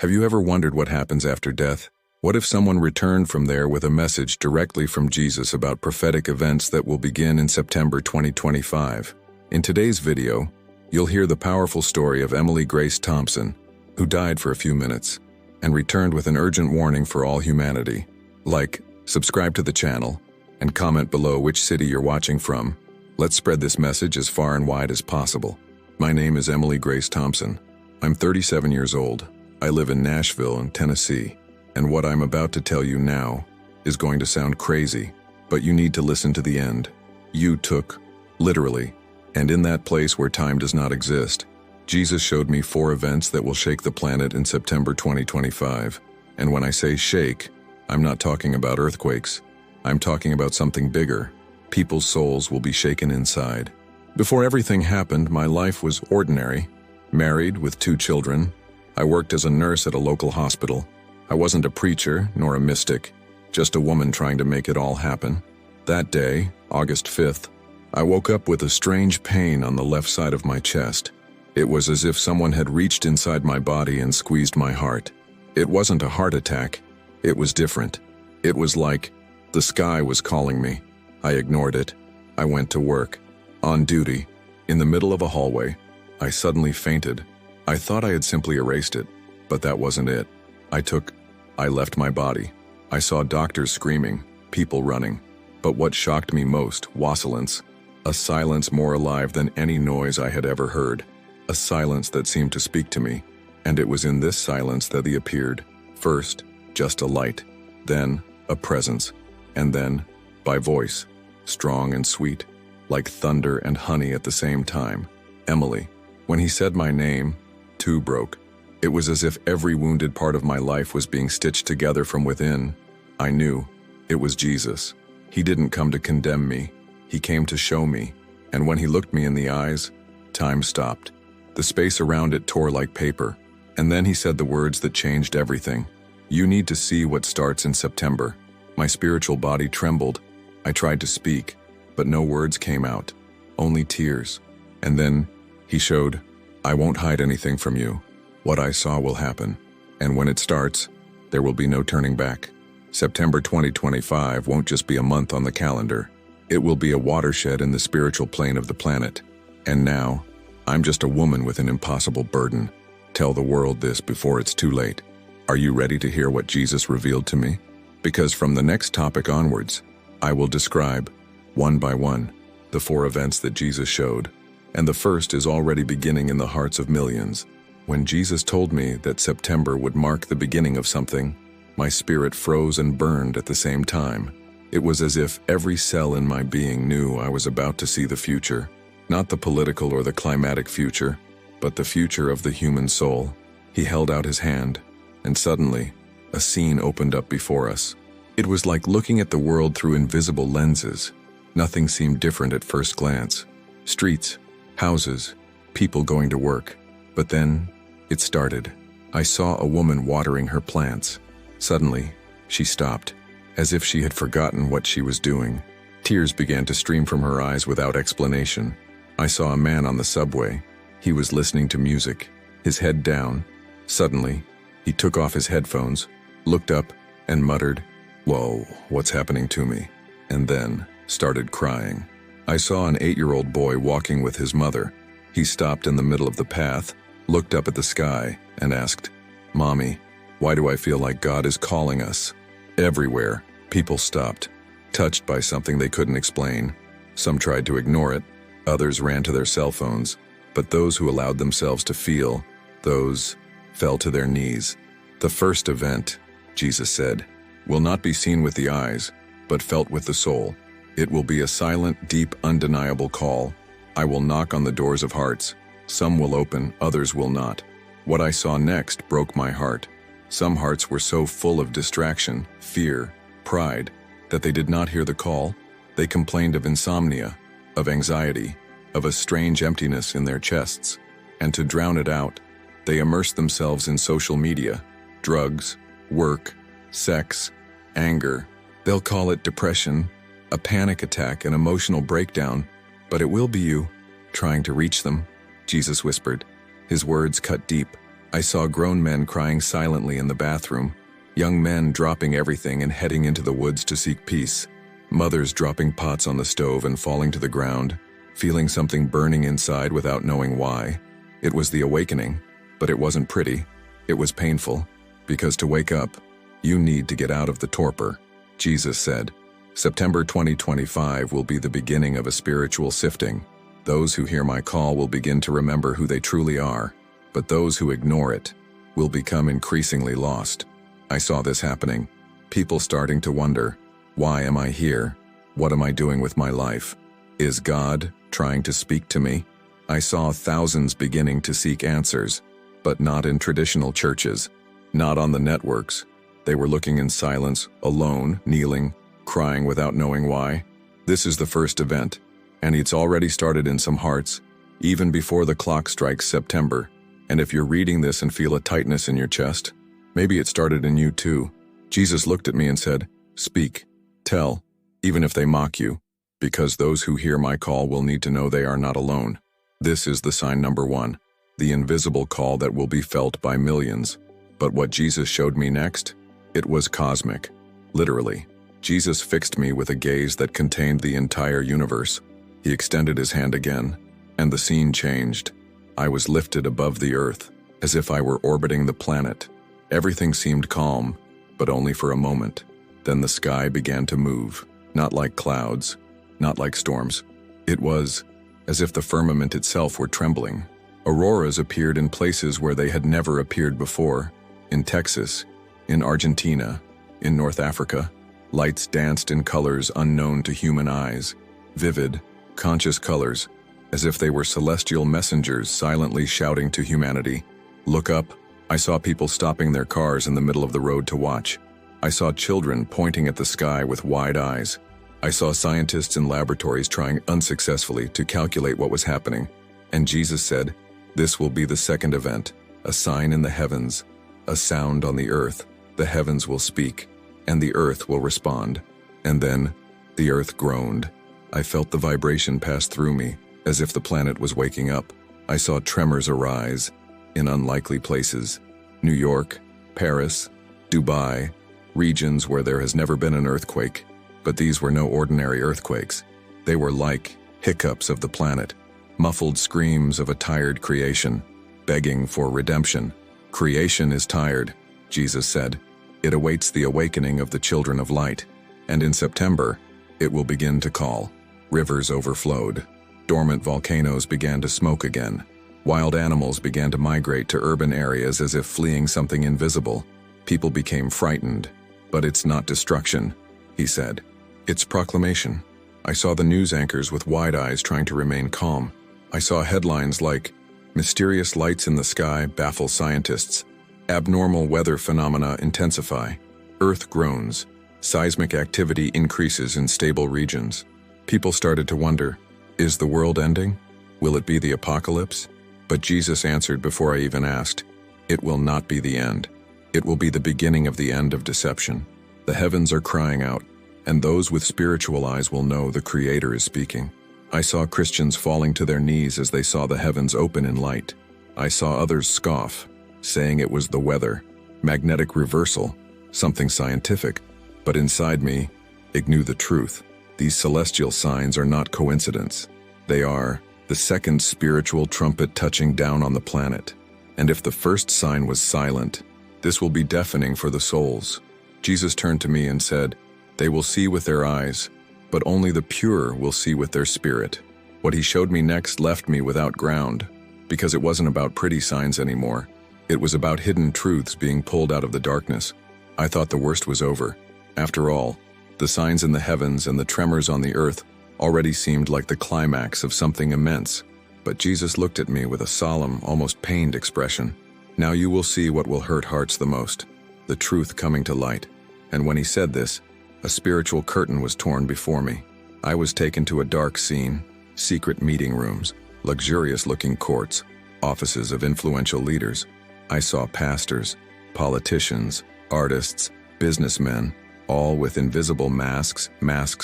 Have you ever wondered what happens after death? What if someone returned from there with a message directly from Jesus about prophetic events that will begin in September 2025? In today's video, you'll hear the powerful story of Emily Grace Thompson, who died for a few minutes and returned with an urgent warning for all humanity. Like, subscribe to the channel, and comment below which city you're watching from. Let's spread this message as far and wide as possible. My name is Emily Grace Thompson. I'm 37 years old. I live in Nashville, in Tennessee, and what I'm about to tell you now is going to sound crazy, but you need to listen to the end. You took, literally, and in that place where time does not exist, Jesus showed me 4 events that will shake the planet in September 2025. And when I say shake, I'm not talking about earthquakes. I'm talking about something bigger. People's souls will be shaken inside. Before everything happened, my life was ordinary. Married with 2 children. I worked as a nurse at a local hospital. I wasn't a preacher nor a mystic, just a woman trying to make it all happen. That day, August 5th, I woke up with a strange pain on the left side of my chest. It was as if someone had reached inside my body and squeezed my heart. It wasn't a heart attack. It was different. It was like the sky was calling me. I ignored it. I went to work. On duty, in the middle of a hallway, I suddenly fainted. I thought I had simply erased it, but that wasn't it. I left my body. I saw doctors screaming, people running. But what shocked me most was silence. A silence more alive than any noise I had ever heard. A silence that seemed to speak to me. And it was in this silence that he appeared. First, just a light. Then, a presence. And then, by voice, strong and sweet, like thunder and honey at the same time. Emily. When he said my name, 2 broke. It was as if every wounded part of my life was being stitched together from within. I knew it was Jesus. He didn't come to condemn me. He came to show me. And when he looked me in the eyes, time stopped. The space around it tore like paper. And then he said the words that changed everything. You need to see what starts in September. My spiritual body trembled. I tried to speak, but no words came out, only tears. And then he showed, I won't hide anything from you. What I saw will happen. And when it starts, there will be no turning back. September 2025 won't just be a month on the calendar. It will be a watershed in the spiritual plane of the planet. And now, I'm just a woman with an impossible burden. Tell the world this before it's too late. Are you ready to hear what Jesus revealed to me? Because from the next topic onwards, I will describe, one by one, the 4 events that Jesus showed. And the first is already beginning in the hearts of millions. When Jesus told me that September would mark the beginning of something, my spirit froze and burned at the same time. It was as if every cell in my being knew I was about to see the future. Not the political or the climatic future, but the future of the human soul. He held out his hand, and suddenly, a scene opened up before us. It was like looking at the world through invisible lenses. Nothing seemed different at first glance. Streets, houses, people going to work. But then, it started. I saw a woman watering her plants. Suddenly, she stopped, as if she had forgotten what she was doing. Tears began to stream from her eyes without explanation. I saw a man on the subway. He was listening to music, his head down. Suddenly, he took off his headphones, looked up, and muttered, "Whoa, what's happening to me?" And then started crying. I saw an 8-year-old boy walking with his mother. He stopped in the middle of the path, looked up at the sky, and asked, "Mommy, why do I feel like God is calling us?" Everywhere, people stopped, touched by something they couldn't explain. Some tried to ignore it, others ran to their cell phones, but those who allowed themselves to feel, those fell to their knees. The first event, Jesus said, will not be seen with the eyes, but felt with the soul. It will be a silent, deep, undeniable call. I will knock on the doors of hearts. Some will open, others will not. What I saw next broke my heart. Some hearts were so full of distraction, fear, pride, that they did not hear the call. They complained of insomnia, of anxiety, of a strange emptiness in their chests. And to drown it out, they immersed themselves in social media, drugs, work, sex, anger. They'll call it depression, a panic attack, an emotional breakdown, but it will be you, trying to reach them, Jesus whispered. His words cut deep, I saw grown men crying silently in the bathroom, young men dropping everything and heading into the woods to seek peace, mothers dropping pots on the stove and falling to the ground, feeling something burning inside without knowing why. It was the awakening, but it wasn't pretty. It was painful, because to wake up, you need to get out of the torpor. Jesus said, September 2025 will be the beginning of a spiritual sifting. Those who hear my call will begin to remember who they truly are, but those who ignore it will become increasingly lost. I saw this happening. People starting to wonder, why am I here? What am I doing with my life? Is God trying to speak to me? I saw thousands beginning to seek answers, but not in traditional churches, not on the networks. They were looking in silence, alone, kneeling, crying without knowing why. This is the first event, and it's already started in some hearts, even before the clock strikes September. And if you're reading this and feel a tightness in your chest, maybe it started in you too. Jesus looked at me and said, speak, tell, even if they mock you, because those who hear my call will need to know they are not alone. This is the sign number 1, the invisible call that will be felt by millions. But what Jesus showed me next, it was cosmic. Literally, Jesus fixed me with a gaze that contained the entire universe. He extended his hand again, and the scene changed. I was lifted above the earth, as if I were orbiting the planet. Everything seemed calm, but only for a moment. Then the sky began to move, not like clouds, not like storms. It was as if the firmament itself were trembling. Auroras appeared in places where they had never appeared before. In Texas, in Argentina, in North Africa, lights danced in colors unknown to human eyes, vivid, conscious colors, as if they were celestial messengers silently shouting to humanity. Look up. I saw people stopping their cars in the middle of the road to watch. I saw children pointing at the sky with wide eyes. I saw scientists in laboratories trying unsuccessfully to calculate what was happening. And Jesus said, this will be the second event, a sign in the heavens, a sound on the earth. The heavens will speak, and the earth will respond. And then, the earth groaned. I felt the vibration pass through me, as if the planet was waking up. I saw tremors arise, in unlikely places. New York, Paris, Dubai, regions where there has never been an earthquake. But these were no ordinary earthquakes. They were like hiccups of the planet, muffled screams of a tired creation, begging for redemption. Creation is tired, Jesus said. It awaits the awakening of the children of light. And in September, it will begin to call. Rivers overflowed. Dormant volcanoes began to smoke again. Wild animals began to migrate to urban areas as if fleeing something invisible. People became frightened. But it's not destruction, he said. It's proclamation. I saw the news anchors with wide eyes trying to remain calm. I saw headlines like, mysterious lights in the sky baffle scientists. Abnormal weather phenomena intensify. Earth groans. Seismic activity increases in stable regions. People started to wonder, is the world ending? Will it be the apocalypse? But Jesus answered before I even asked, it will not be the end. It will be the beginning of the end of deception. The heavens are crying out, and those with spiritual eyes will know the Creator is speaking. I saw Christians falling to their knees as they saw the heavens open in light. I saw others scoff, saying it was the weather, magnetic reversal, something scientific. But inside me, I knew the truth. These celestial signs are not coincidence. They are the second spiritual trumpet touching down on the planet. And if the first sign was silent, this will be deafening for the souls. Jesus turned to me and said, they will see with their eyes, but only the pure will see with their spirit. What he showed me next left me without ground, because it wasn't about pretty signs anymore. It was about hidden truths being pulled out of the darkness. I thought the worst was over. After all, the signs in the heavens and the tremors on the earth already seemed like the climax of something immense. But Jesus looked at me with a solemn, almost pained expression. Now you will see what will hurt hearts the most, the truth coming to light. And when he said this, a spiritual curtain was torn before me. I was taken to a dark scene, secret meeting rooms, luxurious-looking courts, offices of influential leaders. I saw pastors, politicians, artists, businessmen, all with invisible masks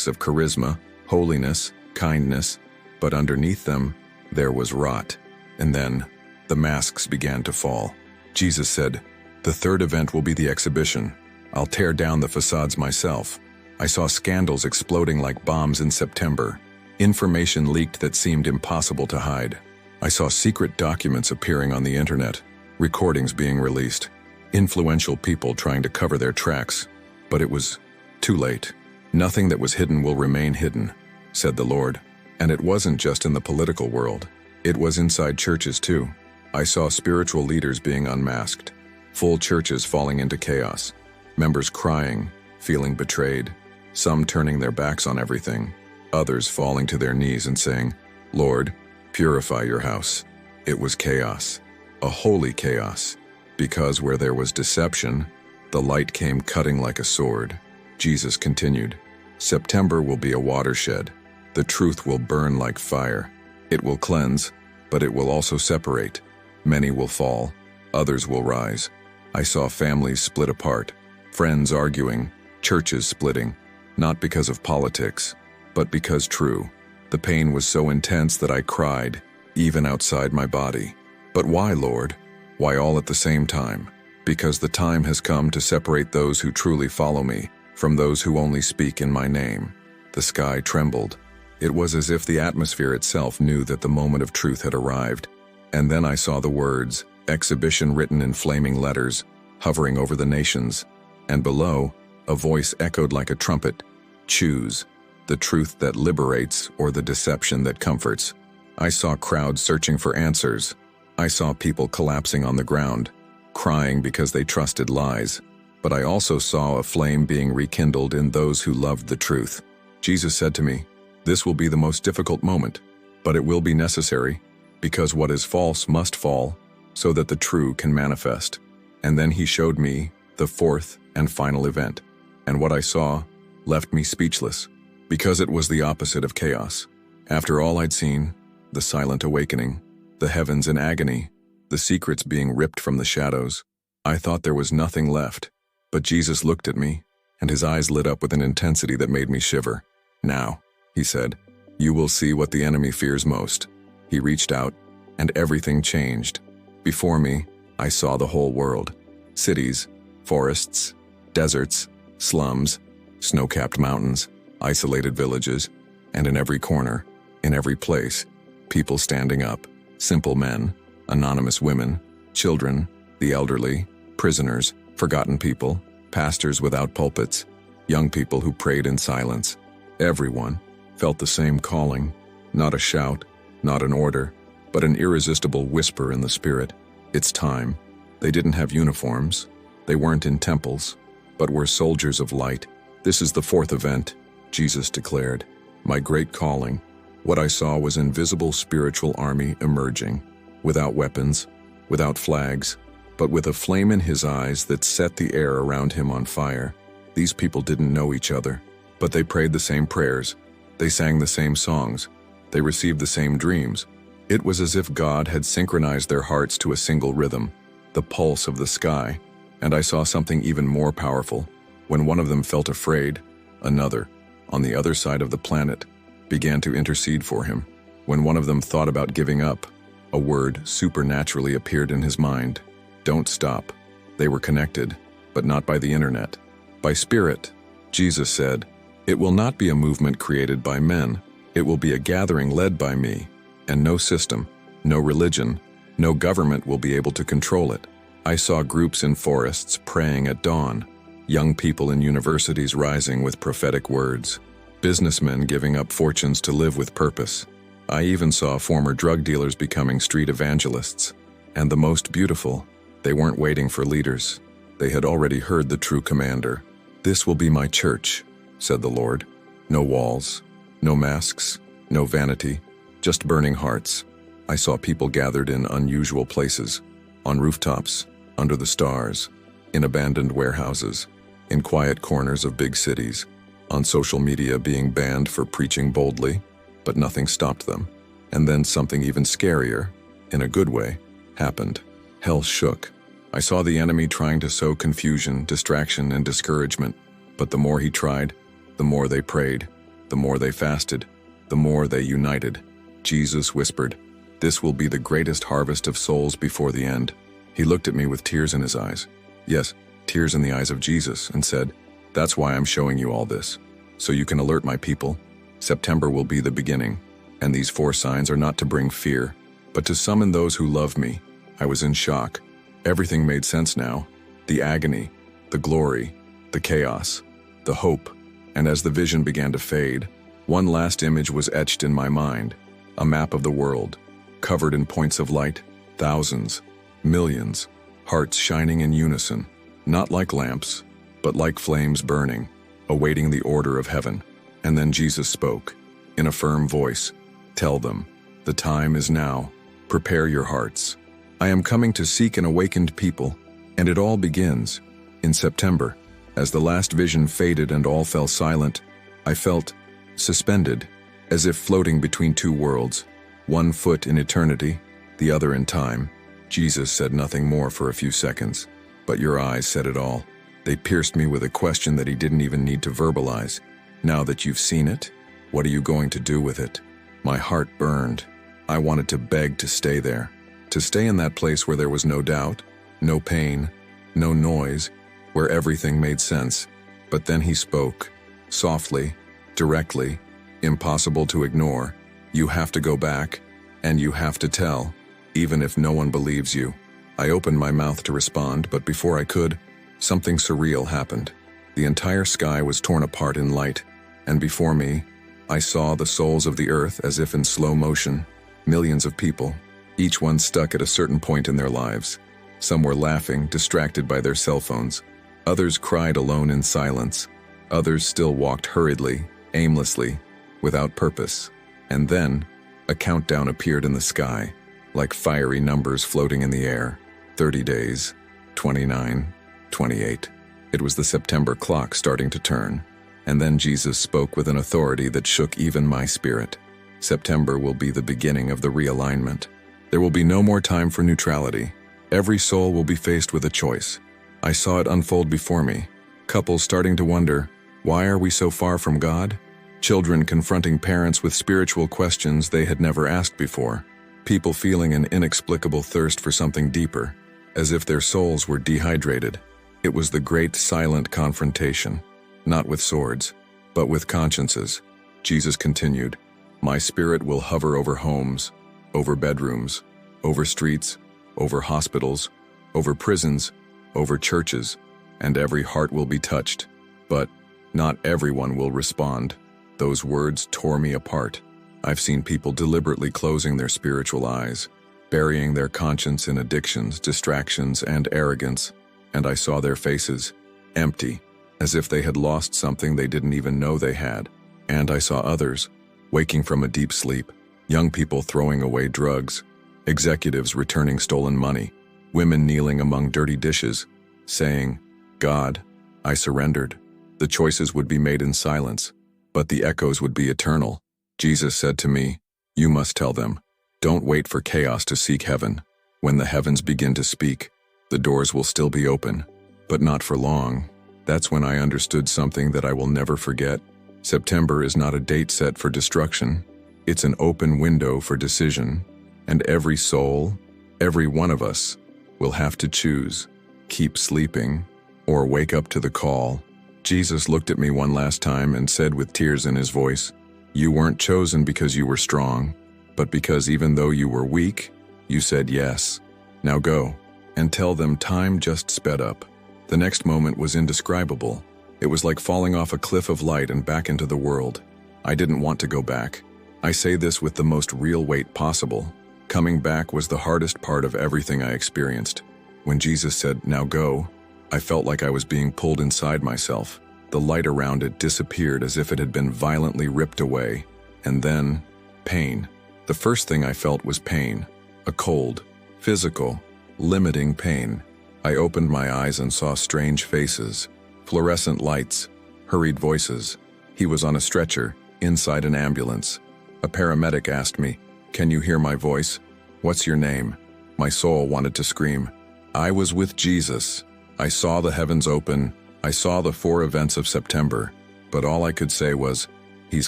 of charisma, holiness, kindness, but underneath them, there was rot. And then, the masks began to fall. Jesus said, "The third event will be the exhibition. I'll tear down the facades myself." I saw scandals exploding like bombs in September. Information leaked that seemed impossible to hide. I saw secret documents appearing on the internet, recordings being released, influential people trying to cover their tracks. But it was too late. "Nothing that was hidden will remain hidden," said the Lord. And it wasn't just in the political world. It was inside churches too. I saw spiritual leaders being unmasked, full churches falling into chaos, members crying, feeling betrayed, some turning their backs on everything, others falling to their knees and saying, "Lord, purify your house." It was chaos, a holy chaos, because where there was deception, the light came cutting like a sword. Jesus continued, "September will be a watershed. The truth will burn like fire. It will cleanse, but it will also separate. Many will fall, others will rise." I saw families split apart, friends arguing, churches splitting, not because of politics, but because true. The pain was so intense that I cried, even outside my body. But why, Lord? Why all at the same time? Because the time has come to separate those who truly follow me from those who only speak in my name. The sky trembled. It was as if the atmosphere itself knew that the moment of truth had arrived. And then I saw the words, "Exhibition," written in flaming letters, hovering over the nations. And below, a voice echoed like a trumpet, "Choose the truth that liberates or the deception that comforts." I saw crowds searching for answers. I saw people collapsing on the ground, crying because they trusted lies. But I also saw a flame being rekindled in those who loved the truth. Jesus said to me, "This will be the most difficult moment, but it will be necessary, because what is false must fall, so that the true can manifest." And then he showed me the fourth and final event. And what I saw left me speechless, because it was the opposite of chaos. After all I'd seen, the silent awakening, the heavens in agony, the secrets being ripped from the shadows, I thought there was nothing left. But Jesus looked at me, and his eyes lit up with an intensity that made me shiver. "Now," he said, "you will see what the enemy fears most." He reached out, and everything changed. Before me, I saw the whole world. Cities, forests, deserts, slums, snow-capped mountains, isolated villages, and in every corner, in every place, people standing up, simple men, anonymous women, children, the elderly, prisoners, forgotten people, pastors without pulpits, young people who prayed in silence. Everyone felt the same calling, not a shout, not an order, but an irresistible whisper in the spirit. It's time. They didn't have uniforms. They weren't in temples, but were soldiers of light. "This is the fourth event," Jesus declared. "My great calling." What I saw was an invisible spiritual army emerging, without weapons, without flags, but with a flame in his eyes that set the air around him on fire. These people didn't know each other, but they prayed the same prayers. They sang the same songs. They received the same dreams. It was as if God had synchronized their hearts to a single rhythm, the pulse of the sky. And I saw something even more powerful. When one of them felt afraid, another, on the other side of the planet, began to intercede for him. When one of them thought about giving up, a word supernaturally appeared in his mind. Don't stop. They were connected, but not by the internet. By spirit. Jesus said, "It will not be a movement created by men. It will be a gathering led by me, and no system, no religion, no government will be able to control it." I saw groups in forests praying at dawn, young people in universities rising with prophetic words, businessmen giving up fortunes to live with purpose. I even saw former drug dealers becoming street evangelists. And the most beautiful, they weren't waiting for leaders. They had already heard the true commander. "This will be my church," said the Lord. "No walls, no masks, no vanity, just burning hearts." I saw people gathered in unusual places, on rooftops, under the stars, in abandoned warehouses, in quiet corners of big cities, on social media being banned for preaching boldly, but nothing stopped them. And then something even scarier, in a good way, happened. Hell shook. I saw the enemy trying to sow confusion, distraction, and discouragement, but the more he tried, the more they prayed, the more they fasted, the more they united. Jesus whispered, "This will be the greatest harvest of souls before the end." He looked at me with tears in his eyes. Yes, tears in the eyes of Jesus, and said, "That's why I'm showing you all this. So you can alert my people. September will be the beginning, and these 4 signs are not to bring fear, but to summon those who love me." I was in shock. Everything made sense now. The agony, the glory, the chaos, the hope. And as the vision began to fade, one last image was etched in my mind. A map of the world, covered in points of light, thousands, millions, hearts shining in unison, not like lamps, but like flames burning, awaiting the order of heaven. And then Jesus spoke, in a firm voice, "Tell them, the time is now. Prepare your hearts. I am coming to seek an awakened people." And it all begins in September. As the last vision faded and all fell silent, I felt suspended, as if floating between 2 worlds, one foot in eternity, the other in time. Jesus said nothing more for a few seconds, but your eyes said it all. They pierced me with a question that he didn't even need to verbalize. "Now that you've seen it, what are you going to do with it?" My heart burned. I wanted to beg to stay there, to stay in that place where there was no doubt, no pain, no noise, where everything made sense. But then he spoke, softly, directly, impossible to ignore. "You have to go back, and you have to tell, even if no one believes you." I opened my mouth to respond, but before I could, something surreal happened. The entire sky was torn apart in light, and before me, I saw the souls of the earth as if in slow motion. Millions of people, each one stuck at a certain point in their lives. Some were laughing, distracted by their cell phones. Others cried alone in silence. Others still walked hurriedly, aimlessly, without purpose. And then, a countdown appeared in the sky, like fiery numbers floating in the air. 30 days, 29, 28. It was the September clock starting to turn. And then Jesus spoke with an authority that shook even my spirit. September will be the beginning of the realignment. There will be no more time for neutrality. Every soul will be faced with a choice. I saw it unfold before me. Couples starting to wonder, why are we so far from God? Children confronting parents with spiritual questions they had never asked before. People feeling an inexplicable thirst for something deeper, as if their souls were dehydrated. It was the great silent confrontation, not with swords, but with consciences. Jesus continued, "My spirit will hover over homes, over bedrooms, over streets, over hospitals, over prisons, over churches, and every heart will be touched. But not everyone will respond." Those words tore me apart. I've seen people deliberately closing their spiritual eyes, burying their conscience in addictions, distractions, and arrogance, and I saw their faces, empty, as if they had lost something they didn't even know they had. And I saw others, waking from a deep sleep, young people throwing away drugs, executives returning stolen money, women kneeling among dirty dishes, saying, "God, I surrendered." The choices would be made in silence, but the echoes would be eternal. Jesus said to me, "You must tell them. Don't wait for chaos to seek heaven. When the heavens begin to speak, the doors will still be open, but not for long." That's when I understood something that I will never forget. September is not a date set for destruction. It's an open window for decision, and every soul, every one of us, will have to choose, keep sleeping, or wake up to the call. Jesus looked at me one last time and said with tears in his voice, "You weren't chosen because you were strong, but because even though you were weak, you said yes. Now go, and tell them time just sped up." The next moment was indescribable. It was like falling off a cliff of light and back into the world. I didn't want to go back. I say this with the most real weight possible. Coming back was the hardest part of everything I experienced. When Jesus said, "Now go," I felt like I was being pulled inside myself. The light around it disappeared as if it had been violently ripped away. And then, pain. The first thing I felt was pain. A cold, physical, limiting pain. I opened my eyes and saw strange faces, fluorescent lights, hurried voices. He was on a stretcher, inside an ambulance. A paramedic asked me, "Can you hear my voice? What's your name?" My soul wanted to scream. I was with Jesus. I saw the heavens open. I saw the 4 events of September. But all I could say was, "He's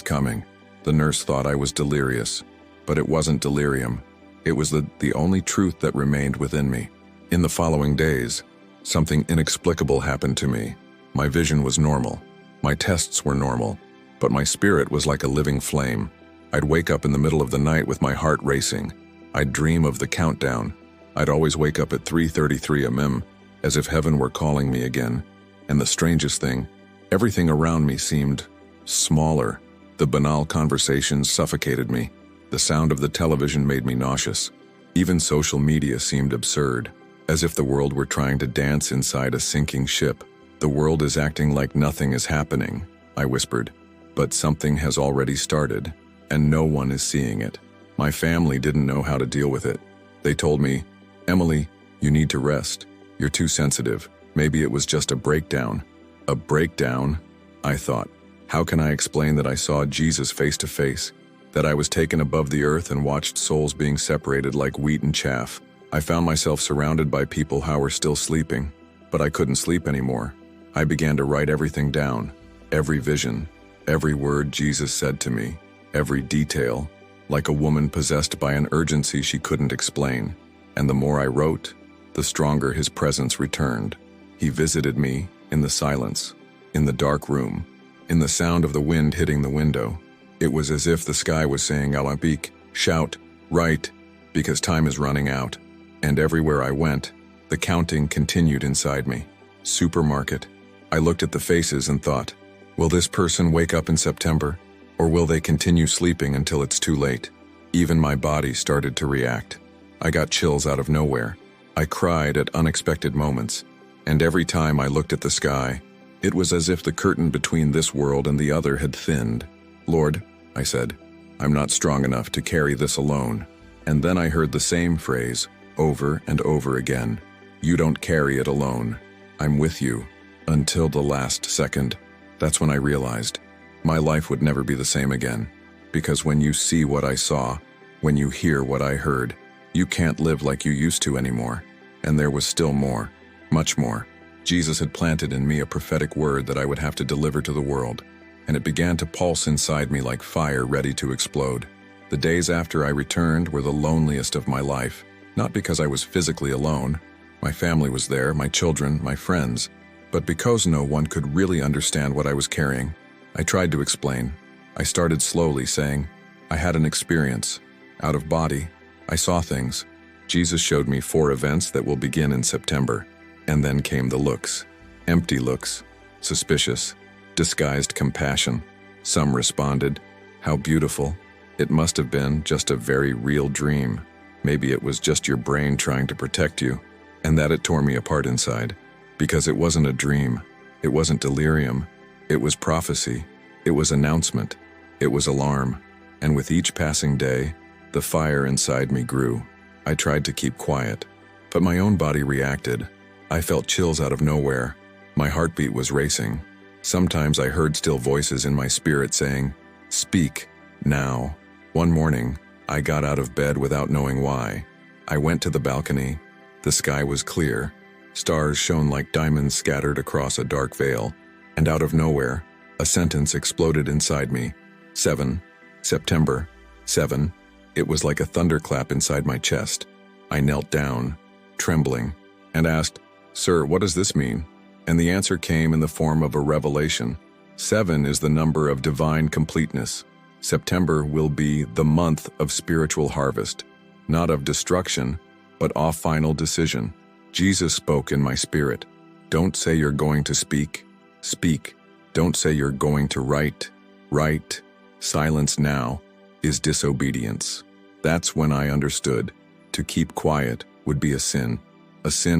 coming." The nurse thought I was delirious. But it wasn't delirium. It was the only truth that remained within me. In the following days, something inexplicable happened to me. My vision was normal. My tests were normal. But my spirit was like a living flame. I'd wake up in the middle of the night with my heart racing. I'd dream of the countdown. I'd always wake up at 3:33 a.m., as if heaven were calling me again. And the strangest thing, everything around me seemed smaller. The banal conversations suffocated me. The sound of the television made me nauseous. Even social media seemed absurd, as if the world were trying to dance inside a sinking ship. "The world is acting like nothing is happening," I whispered. "But something has already started, and no one is seeing it." My family didn't know how to deal with it. They told me, "Emily, you need to rest. You're too sensitive. Maybe it was just a breakdown." A breakdown? I thought. How can I explain that I saw Jesus face to face? That I was taken above the earth and watched souls being separated like wheat and chaff? I found myself surrounded by people who were still sleeping, but I couldn't sleep anymore. I began to write everything down. Every vision, every word Jesus said to me, every detail, like a woman possessed by an urgency she couldn't explain. And the more I wrote, the stronger his presence returned. He visited me in the silence, in the dark room, in the sound of the wind hitting the window. It was as if the sky was saying, "Alabik, shout, write, because time is running out." And everywhere I went, the counting continued inside me. Supermarket. I looked at the faces and thought, will this person wake up in September? Or will they continue sleeping until it's too late? Even my body started to react. I got chills out of nowhere. I cried at unexpected moments. And every time I looked at the sky, it was as if the curtain between this world and the other had thinned. "Lord," I said, "I'm not strong enough to carry this alone." And then I heard the same phrase over and over again. "You don't carry it alone. I'm with you." Until the last second. That's when I realized my life would never be the same again. Because when you see what I saw, when you hear what I heard, you can't live like you used to anymore. And there was still more, much more. Jesus had planted in me a prophetic word that I would have to deliver to the world, and it began to pulse inside me like fire ready to explode. The days after I returned were the loneliest of my life, not because I was physically alone. My family was there, my children, my friends, but because no one could really understand what I was carrying. I tried to explain. I started slowly saying, I had an experience, out of body. I saw things. Jesus showed me 4 events that will begin in September. And then came the looks. Empty looks. Suspicious. Disguised compassion. Some responded, "How beautiful. It must have been just a very real dream. Maybe it was just your brain trying to protect you." And that it tore me apart inside. Because it wasn't a dream. It wasn't delirium. It was prophecy. It was announcement. It was alarm. And with each passing day, the fire inside me grew. I tried to keep quiet, but my own body reacted. I felt chills out of nowhere. My heartbeat was racing. Sometimes I heard still voices in my spirit saying, "Speak, now." One morning, I got out of bed without knowing why. I went to the balcony. The sky was clear. Stars shone like diamonds scattered across a dark veil. And out of nowhere, a sentence exploded inside me. 7. September. 7. It was like a thunderclap inside my chest. I knelt down, trembling, and asked, "Sir, what does this mean?" And the answer came in the form of a revelation. 7 is the number of divine completeness. September will be the month of spiritual harvest, not of destruction, but of final decision. Jesus spoke in my spirit. Don't say you're going to speak. Speak. Don't say you're going to write. Write. Silence now is disobedience. That's when I understood. To keep quiet would be a sin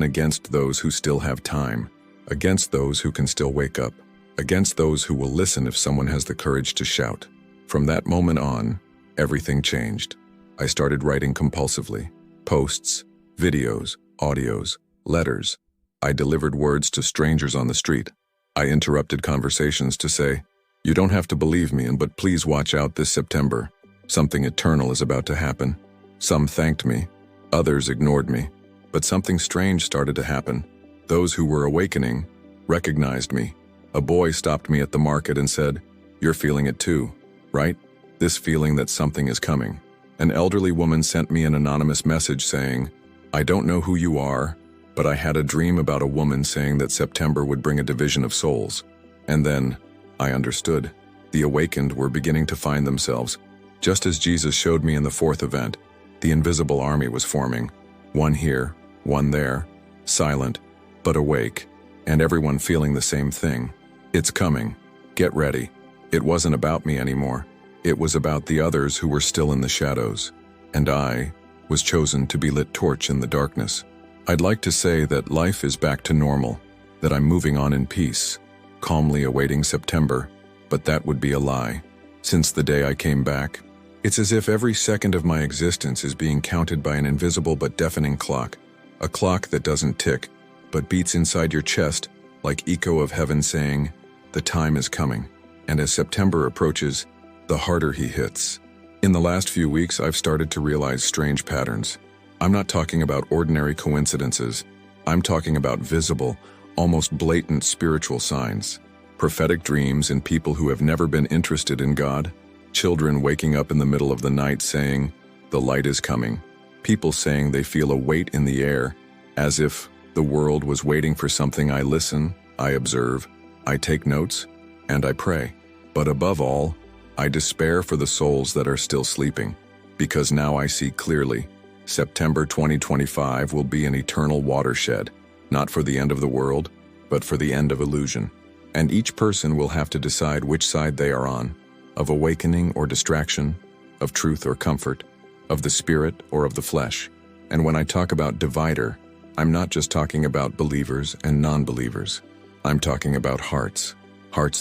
against those who still have time, against those who can still wake up, against those who will listen if someone has the courage to shout. From that moment on, everything changed. I started writing compulsively. Posts, videos, audios, letters. I delivered words to strangers on the street. I interrupted conversations to say, "You don't have to believe me, but please watch out this September. Something eternal is about to happen." Some thanked me. Others ignored me. But something strange started to happen. Those who were awakening recognized me. A boy stopped me at the market and said, "You're feeling it too, right? This feeling that something is coming." An elderly woman sent me an anonymous message saying, "I don't know who you are, But I had a dream about a woman saying that September would bring a division of souls. And then, I understood. The awakened were beginning to find themselves. Just as Jesus showed me in the fourth event, the invisible army was forming. One here, one there, silent, but awake, and everyone feeling the same thing. It's coming. Get ready. It wasn't about me anymore. It was about the others who were still in the shadows. And I was chosen to be lit torch in the darkness. I'd like to say that life is back to normal, that I'm moving on in peace, calmly awaiting September, but that would be a lie. Since the day I came back, it's as if every second of my existence is being counted by an invisible but deafening clock, a clock that doesn't tick, but beats inside your chest like echo of heaven saying, the time is coming. And as September approaches, the harder he hits. In the last few weeks, I've started to realize strange patterns. I'm not talking about ordinary coincidences. I'm talking about visible, almost blatant spiritual signs. Prophetic dreams in people who have never been interested in God. Children waking up in the middle of the night saying, the light is coming. People saying they feel a weight in the air, as if the world was waiting for something. I listen, I observe, I take notes, and I pray. But above all, I despair for the souls that are still sleeping, because now I see clearly. September 2025 will be an eternal watershed, not for the end of the world, but for the end of illusion. And each person will have to decide which side they are on, of awakening or distraction, of truth or comfort, of the spirit or of the flesh. And when I talk about divider, I'm not just talking about believers and non-believers. I'm talking about hearts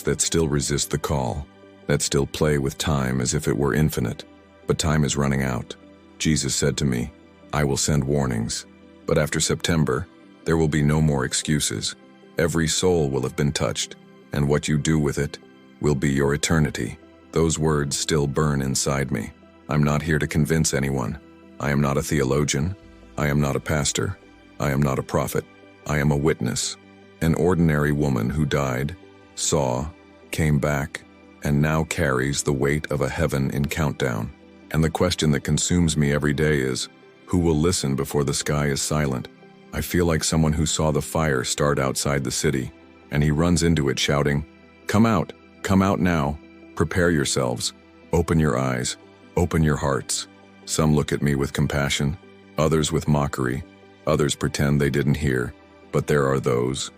that still resist the call, that still play with time as if it were infinite. But time is running out. Jesus said to me, I will send warnings, but after September, there will be no more excuses. Every soul will have been touched, and what you do with it will be your eternity. Those words still burn inside me. I'm not here to convince anyone. I am not a theologian. I am not a pastor. I am not a prophet. I am a witness, an ordinary woman who died, saw, came back, and now carries the weight of a heaven in countdown. And the question that consumes me every day is, who will listen before the sky is silent? I feel like someone who saw the fire start outside the city, and he runs into it shouting, come out now, prepare yourselves, open your eyes, open your hearts. Some look at me with compassion, others with mockery, others pretend they didn't hear, but there are those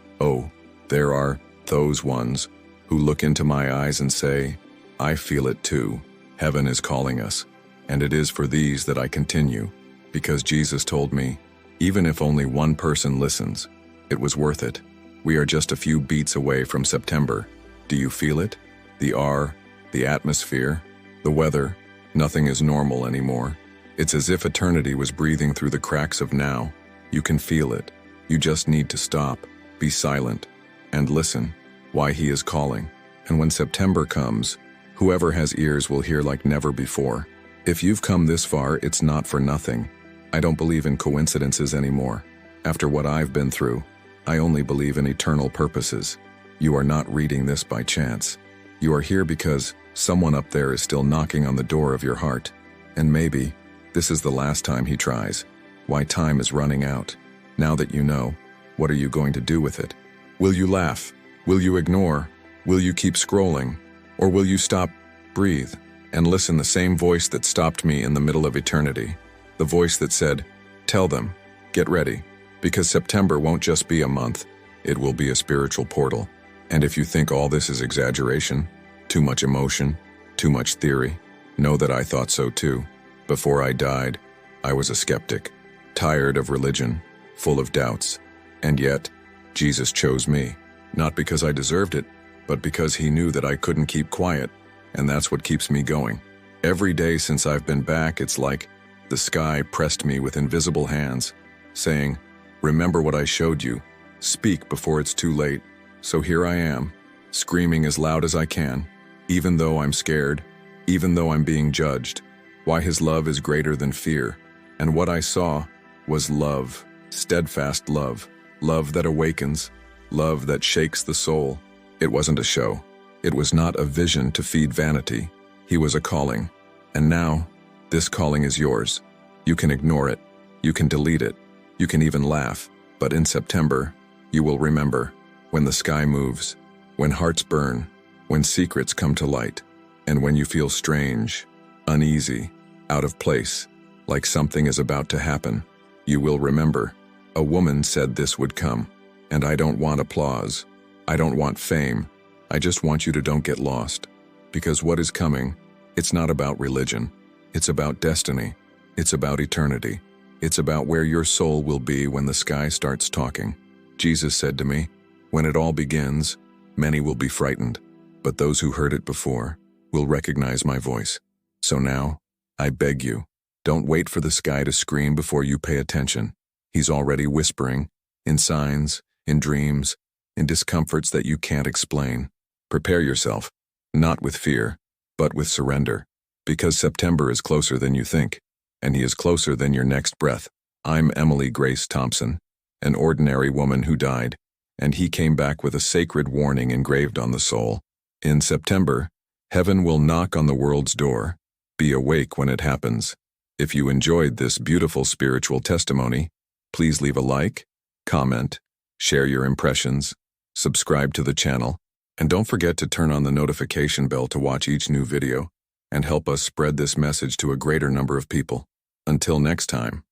ones who look into my eyes and say, I feel it too. Heaven is calling us. And it is for these that I continue, because Jesus told me, even if only one person listens, it was worth it. We are just a few beats away from September. Do you feel it? The atmosphere, the weather, nothing is normal anymore. It's as if eternity was breathing through the cracks of now. You can feel it. You just need to stop, be silent, and listen, why he is calling. And when September comes, whoever has ears will hear like never before. If you've come this far, it's not for nothing. I don't believe in coincidences anymore. After what I've been through, I only believe in eternal purposes. You are not reading this by chance. You are here because someone up there is still knocking on the door of your heart. And maybe this is the last time he tries. Why time is running out. Now that you know, what are you going to do with it? Will you laugh? Will you ignore? Will you keep scrolling? Or will you stop, breathe, and listen the same voice that stopped me in the middle of eternity? The voice that said, tell them, get ready, because September won't just be a month, it will be a spiritual portal. And if you think all this is exaggeration, too much emotion, too much theory, know that I thought so too. Before I died, I was a skeptic, tired of religion, full of doubts. And yet, Jesus chose me, not because I deserved it, but because he knew that I couldn't keep quiet. And that's what keeps me going. Every day since I've been back, it's like the sky pressed me with invisible hands, saying, remember what I showed you, speak before it's too late. So here I am, screaming as loud as I can, even though I'm scared, even though I'm being judged, why his love is greater than fear. And what I saw was love, steadfast love, love that awakens, love that shakes the soul. It wasn't a show. It was not a vision to feed vanity. He was a calling. And now, this calling is yours. You can ignore it. You can delete it. You can even laugh. But in September, you will remember, when the sky moves, when hearts burn, when secrets come to light, and when you feel strange, uneasy, out of place, like something is about to happen, you will remember, a woman said this would come. And I don't want applause. I don't want fame. I just want you to don't get lost. Because what is coming, it's not about religion. It's about destiny. It's about eternity. It's about where your soul will be when the sky starts talking. Jesus said to me, when it all begins, many will be frightened, but those who heard it before will recognize my voice. So now, I beg you, don't wait for the sky to scream before you pay attention. He's already whispering, in signs, in dreams, in discomforts that you can't explain. Prepare yourself, not with fear, but with surrender, because September is closer than you think, and he is closer than your next breath. I'm Emily Grace Thompson, an ordinary woman who died, and he came back with a sacred warning engraved on the soul. In September, heaven will knock on the world's door. Be awake when it happens. If you enjoyed this beautiful spiritual testimony, please leave a like, comment, share your impressions, subscribe to the channel, and don't forget to turn on the notification bell to watch each new video and help us spread this message to a greater number of people. Until next time.